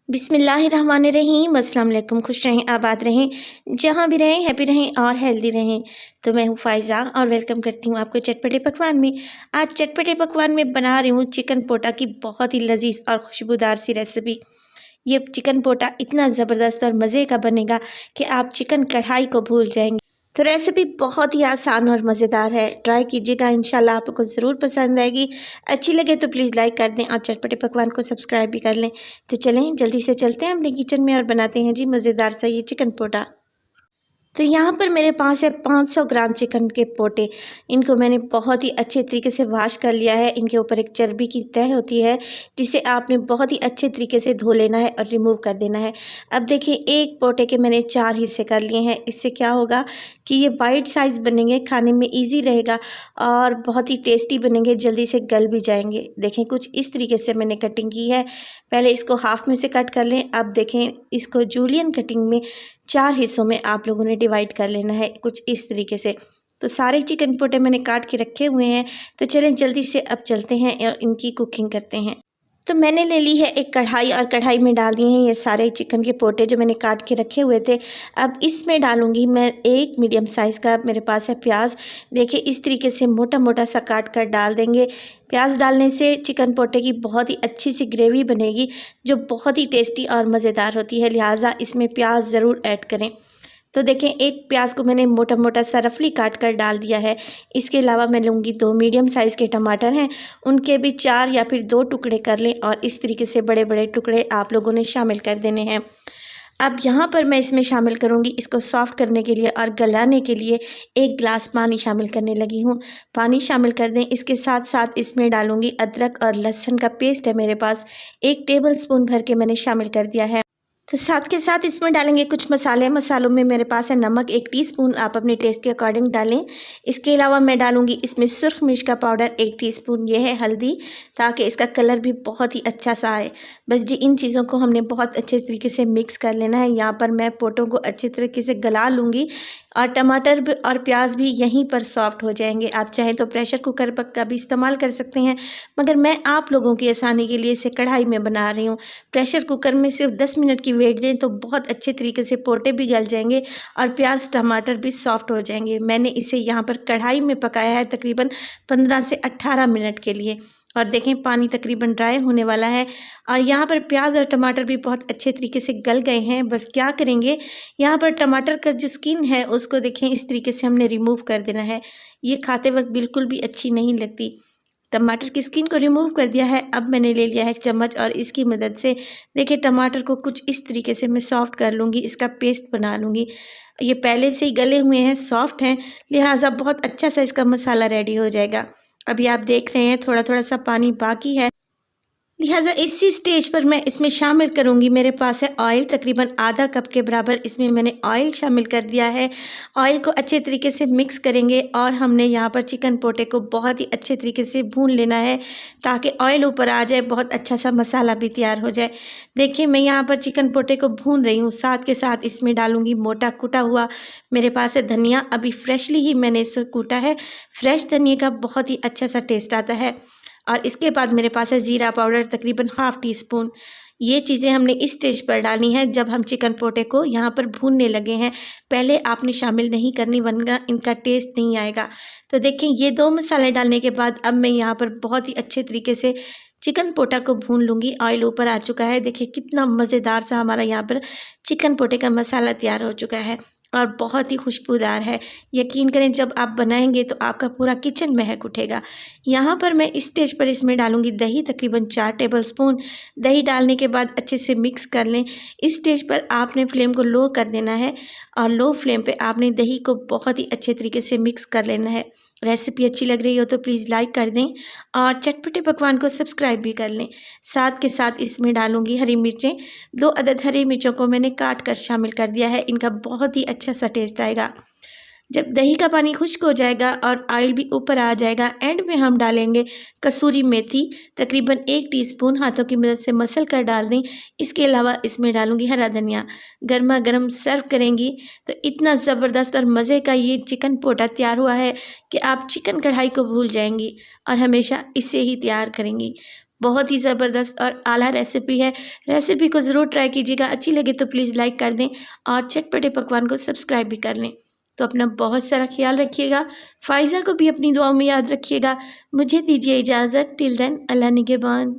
बिस्मिल्लाहिर्रहमानिर्रहीम। अस्सलाम वालेकुम। खुश रहें, आबाद रहें, जहाँ भी रहें हैप्पी रहें और हेल्दी रहें। तो मैं हूँ फ़ायज़ा और वेलकम करती हूँ आपको चटपटे पकवान में। आज चटपटे पकवान में बना रही हूँ चिकन पोटा की बहुत ही लज़ीज़ और खुशबूदार सी रेसिपी। ये चिकन पोटा इतना ज़बरदस्त और मज़े का बनेगा कि आप चिकन कढ़ाई को भूल जाएंगे। तो रेसिपी बहुत ही आसान और मज़ेदार है, ट्राई कीजिएगा, इंशाल्लाह आपको ज़रूर पसंद आएगी। अच्छी लगे तो प्लीज़ लाइक कर दें और चटपटे पकवान को सब्सक्राइब भी कर लें। तो चलें जल्दी से चलते हैं अपने किचन में और बनाते हैं जी मज़ेदार सा ये चिकन पोटा। तो यहाँ पर मेरे पास है 500 ग्राम चिकन के पोटे। इनको मैंने बहुत ही अच्छे तरीके से वॉश कर लिया है। इनके ऊपर एक चर्बी की तह होती है जिसे आपने बहुत ही अच्छे तरीके से धो लेना है और रिमूव कर देना है। अब देखिए, एक पोटे के मैंने 4 हिस्से कर लिए हैं। इससे क्या होगा कि ये बाइट साइज़ बनेंगे, खाने में ईजी रहेगा और बहुत ही टेस्टी बनेंगे, जल्दी से गल भी जाएंगे। देखें, कुछ इस तरीके से मैंने कटिंग की है। पहले इसको हाफ में से कट कर लें। अब देखें, इसको जूलियन कटिंग में 4 हिस्सों में आप लोगों ने डिवाइड कर लेना है, कुछ इस तरीके से। तो सारे चिकन पोटे मैंने काट के रखे हुए हैं। तो चलें जल्दी से अब चलते हैं और इनकी कुकिंग करते हैं। तो मैंने ले ली है एक कढ़ाई और कढ़ाई में डाल दिए हैं ये सारे चिकन के पोटे जो मैंने काट के रखे हुए थे। अब इसमें डालूंगी मैं एक मीडियम साइज़ का मेरे पास है प्याज। देखिए, इस तरीके से मोटा मोटा सा काट कर डाल देंगे। प्याज डालने से चिकन पोटे की बहुत ही अच्छी सी ग्रेवी बनेगी जो बहुत ही टेस्टी और मज़ेदार होती है, लिहाजा इसमें प्याज ज़रूर ऐड करें। तो देखें, एक प्याज को मैंने मोटा मोटा सा रफली काट कर डाल दिया है। इसके अलावा मैं लूँगी 2 मीडियम साइज़ के टमाटर हैं, उनके भी 4 या फिर 2 टुकड़े कर लें और इस तरीके से बड़े बड़े टुकड़े आप लोगों ने शामिल कर देने हैं। अब यहाँ पर मैं इसमें शामिल करूँगी, इसको सॉफ्ट करने के लिए और गलाने के लिए 1 गिलास पानी शामिल करने लगी हूँ। पानी शामिल कर दें। इसके साथ साथ इसमें डालूँगी अदरक और लहसुन का पेस्ट है मेरे पास, 1 टेबल स्पून भर के मैंने शामिल कर दिया है। तो साथ के साथ इसमें डालेंगे कुछ मसाले। मसालों में मेरे पास है नमक 1 टीस्पून, आप अपने टेस्ट के अकॉर्डिंग डालें। इसके अलावा मैं डालूँगी इसमें सुर्ख मिर्च का पाउडर 1 टीस्पून, ये है हल्दी, ताकि इसका कलर भी बहुत ही अच्छा सा आए। बस जी, इन चीज़ों को हमने बहुत अच्छे तरीके से मिक्स कर लेना है। यहाँ पर मैं पोटों को अच्छे तरीके से गला लूँगी और टमाटर भी और प्याज भी यहीं पर सॉफ्ट हो जाएंगे। आप चाहें तो प्रेशर कुकर पर का भी इस्तेमाल कर सकते हैं, मगर मैं आप लोगों की आसानी के लिए इसे कढ़ाई में बना रही हूँ। प्रेशर कुकर में सिर्फ 10 मिनट की वेट दें तो बहुत अच्छे तरीके से पोटे भी गल जाएंगे और प्याज टमाटर भी सॉफ्ट हो जाएंगे। मैंने इसे यहाँ पर कढ़ाई में पकाया है तकरीबन 15 से 18 मिनट के लिए। और देखें, पानी तकरीबन ड्राई होने वाला है और यहाँ पर प्याज और टमाटर भी बहुत अच्छे तरीके से गल गए हैं। बस क्या करेंगे, यहाँ पर टमाटर का जो स्किन है उसको देखें इस तरीके से हमने रिमूव कर देना है। ये खाते वक्त बिल्कुल भी अच्छी नहीं लगती। टमाटर की स्किन को रिमूव कर दिया है। अब मैंने ले लिया है एक चम्मच और इसकी मदद से देखिए टमाटर को कुछ इस तरीके से मैं सॉफ्ट कर लूँगी, इसका पेस्ट बना लूँगी। ये पहले से ही गले हुए हैं, सॉफ्ट हैं, लिहाजा बहुत अच्छा सा इसका मसाला रेडी हो जाएगा। अभी आप देख रहे हैं थोड़ा थोड़ा सा पानी बाकी है, लिहाजा इसी स्टेज पर मैं इसमें शामिल करूंगी, मेरे पास है ऑयल, तकरीबन आधा कप के बराबर इसमें मैंने ऑयल शामिल कर दिया है। ऑयल को अच्छे तरीके से मिक्स करेंगे और हमने यहाँ पर चिकन पोटे को बहुत ही अच्छे तरीके से भून लेना है ताकि ऑयल ऊपर आ जाए, बहुत अच्छा सा मसाला भी तैयार हो जाए। देखिए, मैं यहाँ पर चिकन पोटे को भून रही हूँ, साथ के साथ इसमें डालूंगी मोटा कूटा हुआ मेरे पास है धनिया। अभी फ्रेशली ही मैंने इसे कूटा है। फ्रेश धनिया का बहुत ही अच्छा सा टेस्ट आता है। और इसके बाद मेरे पास है ज़ीरा पाउडर तकरीबन हाफ़ टी स्पून। ये चीज़ें हमने इस स्टेज पर डालनी है जब हम चिकन पोटे को यहाँ पर भूनने लगे हैं। पहले आपने शामिल नहीं करनी वरना इनका टेस्ट नहीं आएगा। तो देखें, ये 2 मसाले डालने के बाद अब मैं यहाँ पर बहुत ही अच्छे तरीके से चिकन पोटा को भून लूँगी। ऑयल ऊपर आ चुका है, देखिए कितना मज़ेदार सा हमारा यहाँ पर चिकन पोटे का मसाला तैयार हो चुका है और बहुत ही खुशबूदार है। यकीन करें, जब आप बनाएंगे तो आपका पूरा किचन महक उठेगा। यहाँ पर मैं इस स्टेज पर इसमें डालूंगी दही, तकरीबन 4 टेबल स्पून। दही डालने के बाद अच्छे से मिक्स कर लें। इस स्टेज पर आपने फ्लेम को लो कर देना है और लो फ्लेम पे आपने दही को बहुत ही अच्छे तरीके से मिक्स कर लेना है। रेसिपी अच्छी लग रही हो तो प्लीज़ लाइक कर दें और चटपटे पकवान को सब्सक्राइब भी कर लें। साथ के साथ इसमें डालूंगी हरी मिर्चें, 2 अदद हरी मिर्चों को मैंने काट कर शामिल कर दिया है, इनका बहुत ही अच्छा सा टेस्ट आएगा। जब दही का पानी खुश्क हो जाएगा और ऑयल भी ऊपर आ जाएगा, एंड में हम डालेंगे कसूरी मेथी, तकरीबन 1 टीस्पून, हाथों की मदद से मसल कर डाल दें। इसके अलावा इसमें डालूंगी हरा धनिया। गर्मा गर्म सर्व करेंगी तो इतना ज़बरदस्त और मज़े का ये चिकन पोटा तैयार हुआ है कि आप चिकन कढ़ाई को भूल जाएंगी और हमेशा इसे ही तैयार करेंगी। बहुत ही ज़बरदस्त और आला रेसिपी है। रेसिपी को ज़रूर ट्राई कीजिएगा। अच्छी लगे तो प्लीज़ लाइक कर दें और चटपटे पकवान को सब्सक्राइब भी कर लें। तो अपना बहुत सारा ख्याल रखिएगा। फ़ाइज़ा को भी अपनी दुआओं में याद रखिएगा। मुझे दीजिए इजाज़त। टिल देन अल्लाह निगहबान।